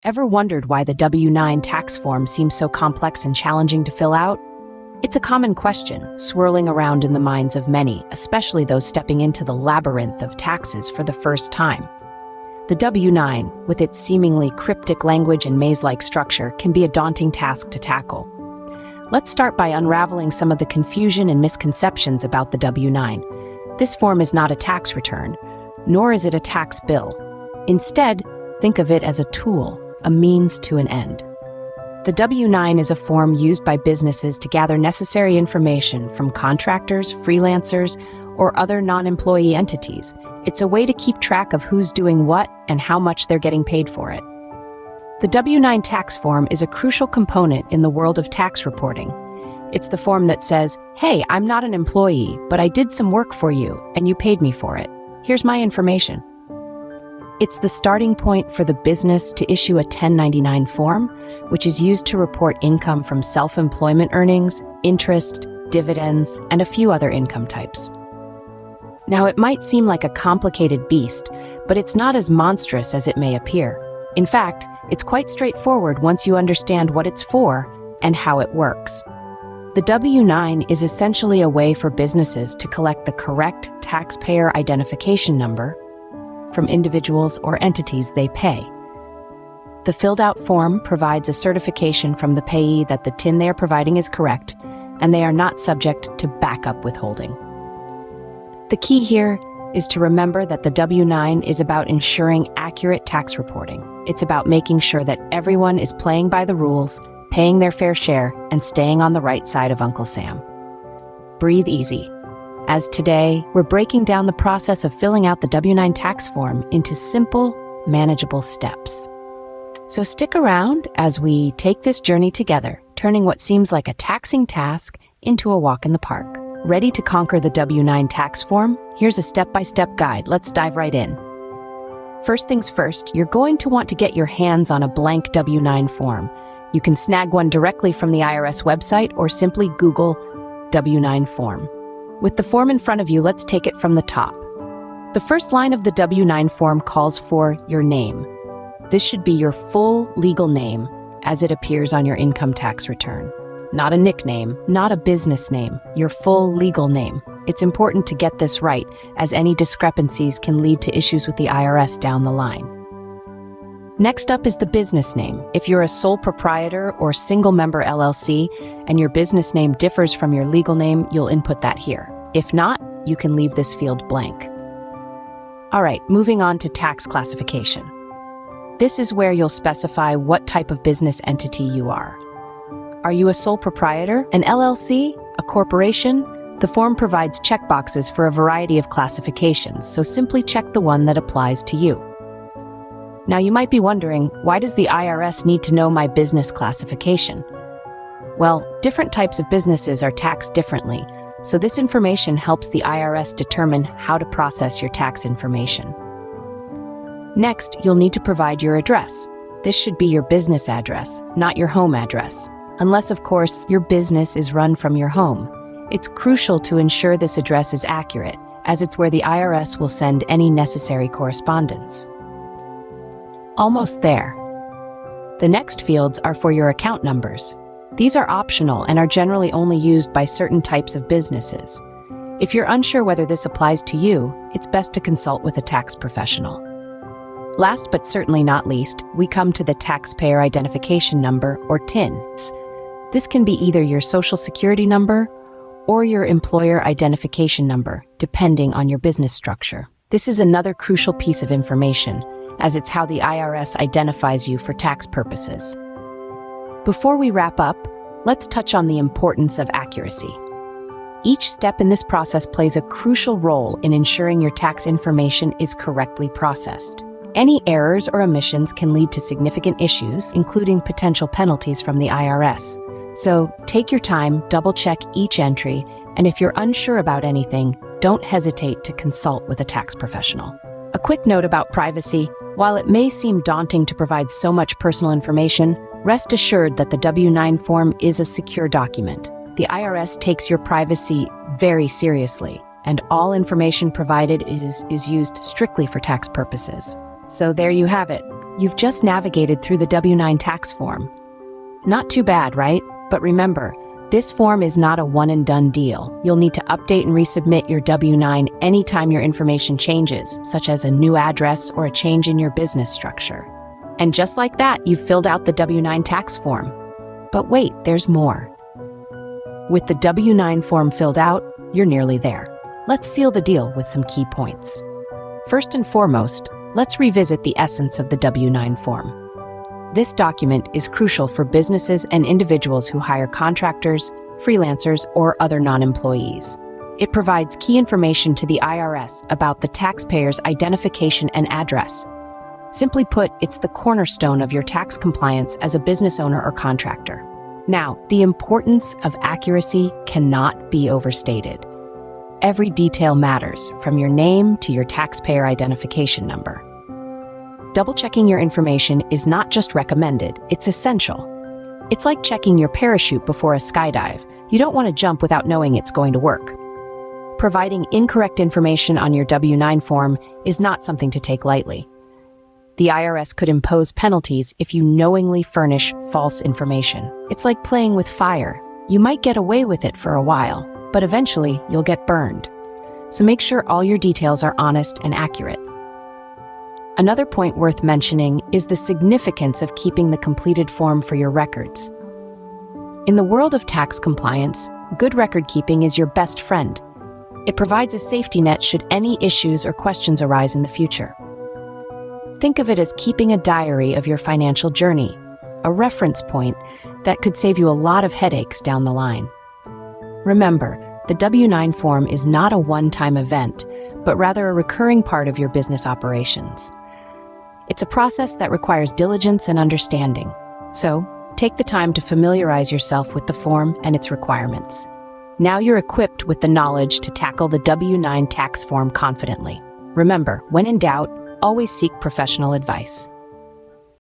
Ever wondered why the W-9 tax form seems so complex and challenging to fill out? It's a common question, swirling around in the minds of many, especially those stepping into the labyrinth of taxes for the first time. The W-9, with its seemingly cryptic language and maze-like structure, can be a daunting task to tackle. Let's start by unraveling some of the confusion and misconceptions about the W-9. This form is not a tax return, nor is it a tax bill. Instead, think of it as a tool, a means to an end. The W-9 is a form used by businesses to gather necessary information from contractors, freelancers, or other non-employee entities. It's a way to keep track of who's doing what and how much they're getting paid for it. The W-9 tax form is a crucial component in the world of tax reporting. It's the form that says, "Hey, I'm not an employee, but I did some work for you, and you paid me for it. Here's my information." It's the starting point for the business to issue a 1099 form, which is used to report income from self-employment earnings, interest, dividends, and a few other income types. Now, it might seem like a complicated beast, but it's not as monstrous as it may appear. In fact, it's quite straightforward once you understand what it's for and how it works. The W-9 is essentially a way for businesses to collect the correct taxpayer identification number from individuals or entities they pay. The filled-out form provides a certification from the payee that the TIN they are providing is correct, and they are not subject to backup withholding. The key here is to remember that the W-9 is about ensuring accurate tax reporting. It's about making sure that everyone is playing by the rules, paying their fair share, and staying on the right side of Uncle Sam. Breathe easy, as today we're breaking down the process of filling out the W-9 tax form into simple, manageable steps. So stick around as we take this journey together, turning what seems like a taxing task into a walk in the park. Ready to conquer the W-9 tax form? Here's a step-by-step guide. Let's dive right in. First things first, you're going to want to get your hands on a blank W-9 form. You can snag one directly from the IRS website or simply Google W-9 form. With the form in front of you, let's take it from the top. The first line of the W-9 form calls for your name. This should be your full legal name as it appears on your income tax return. Not a nickname, not a business name, your full legal name. It's important to get this right, as any discrepancies can lead to issues with the IRS down the line. Next up is the business name. If you're a sole proprietor or single-member LLC and your business name differs from your legal name, you'll input that here. If not, you can leave this field blank. All right, moving on to tax classification. This is where you'll specify what type of business entity you are. Are you a sole proprietor, an LLC, a corporation? The form provides checkboxes for a variety of classifications, so simply check the one that applies to you. Now you might be wondering, why does the IRS need to know my business classification? Well, different types of businesses are taxed differently, so this information helps the IRS determine how to process your tax information. Next, you'll need to provide your address. This should be your business address, not your home address. Unless, of course, your business is run from your home. It's crucial to ensure this address is accurate, as it's where the IRS will send any necessary correspondence. Almost there. The next fields are for your account numbers. These are optional and are generally only used by certain types of businesses. If you're unsure whether this applies to you, it's best to consult with a tax professional. Last but certainly not least, we come to the Taxpayer Identification Number, or TIN. This can be either your Social Security number or your Employer Identification Number, depending on your business structure. This is another crucial piece of information, as it's how the IRS identifies you for tax purposes. Before we wrap up, let's touch on the importance of accuracy. Each step in this process plays a crucial role in ensuring your tax information is correctly processed. Any errors or omissions can lead to significant issues, including potential penalties from the IRS. So take your time, double-check each entry, and if you're unsure about anything, don't hesitate to consult with a tax professional. A quick note about privacy. While it may seem daunting to provide so much personal information, rest assured that the W-9 form is a secure document. The IRS takes your privacy very seriously, and all information provided is used strictly for tax purposes. So there you have it. You've just navigated through the W-9 tax form. Not too bad, right? But remember, this form is not a one-and-done deal. You'll need to update and resubmit your W-9 anytime your information changes, such as a new address or a change in your business structure. And just like that, you've filled out the W-9 tax form. But wait, there's more. With the W-9 form filled out, you're nearly there. Let's seal the deal with some key points. First and foremost, let's revisit the essence of the W-9 form. This document is crucial for businesses and individuals who hire contractors, freelancers, or other non-employees. It provides key information to the IRS about the taxpayer's identification and address. Simply put, it's the cornerstone of your tax compliance as a business owner or contractor. Now, the importance of accuracy cannot be overstated. Every detail matters, from your name to your taxpayer identification number. Double-checking your information is not just recommended, it's essential. It's like checking your parachute before a skydive. You don't want to jump without knowing it's going to work. Providing incorrect information on your W-9 form is not something to take lightly. The IRS could impose penalties if you knowingly furnish false information. It's like playing with fire. You might get away with it for a while, but eventually you'll get burned. So make sure all your details are honest and accurate. Another point worth mentioning is the significance of keeping the completed form for your records. In the world of tax compliance, good record keeping is your best friend. It provides a safety net should any issues or questions arise in the future. Think of it as keeping a diary of your financial journey, a reference point that could save you a lot of headaches down the line. Remember, the W-9 form is not a one-time event, but rather a recurring part of your business operations. It's a process that requires diligence and understanding. So, take the time to familiarize yourself with the form and its requirements. Now you're equipped with the knowledge to tackle the W-9 tax form confidently. Remember, when in doubt, always seek professional advice.